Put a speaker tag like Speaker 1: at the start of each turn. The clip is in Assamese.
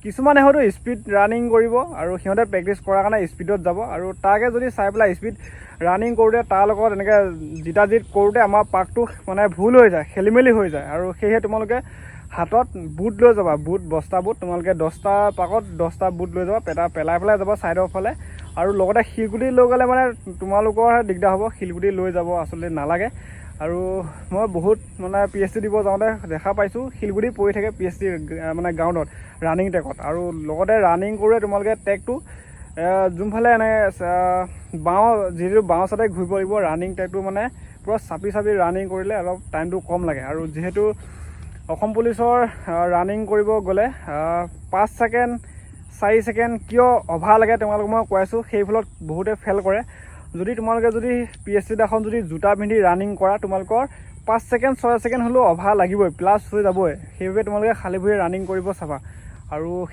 Speaker 1: কিছুমানে হয়তো স্পীড ৰানিং কৰিব আৰু সিহঁতে প্ৰেক্টিছ কৰাৰ কাৰণে স্পীডত যাব আৰু তাকে যদি চাই পেলাই স্পীড ৰানিং কৰোঁতে তাৰ লগত এনেকৈ জিতাজিত কৰোঁতে আমাৰ পাকটো মানে ভুল হৈ যায়, খেলি মেলি হৈ যায়। আৰু সেয়েহে তোমালোকে হাতত বুট লৈ যাবা, বস্তা বুট তোমালোকে 10টা পাকত 10টা বুট লৈ যাবা, পেলাই যাবা ছাইডৰ ফালে। আৰু লগতে শিলগুটি লৈ গ'লে মানে তোমালোকৰহে দিগদাৰ হ'ব, শিলগুটি লৈ যাব আচলতে নালাগে। আৰু মই বহুত মানে PSC দিব যাওঁতে দেখা পাইছোঁ শিলগুটি পৰি থাকে PSC মানে গ্ৰাউণ্ডত ৰানিং ট্ৰেকত। আৰু লগতে ৰানিং কৰোঁতে তোমালোকে ট্ৰেকটো যোনফালে যিটো বাওঁ চাইডে ঘূৰিব লাগিব ৰানিং ট্ৰেকটো মানে পূৰা চাপি ৰানিং কৰিলে অলপ টাইমটো কম লাগে। আৰু যিহেতু অসম পুলিচৰ ৰানিং কৰিব গ'লে 5 ছেকেণ্ড 4 ছেকেণ্ড কিয় অভাৰ লাগে তোমালোকক মই কৈ আছোঁ, সেই ফলত বহুতে ফেইল কৰে। তোমালোকে যদি PSC দিনাখন যদি জোতা পিন্ধি ৰানিং কৰা তোমালোকৰ 5 ছেকেণ্ড 6 ছেকেণ্ড হ'লেও অভাৰ লাগিবই, প্লাছ হৈ যাবই। সেইবাবে তোমালোকে খালী ভৰিৰে ৰানিং কৰিব চাবা। আৰু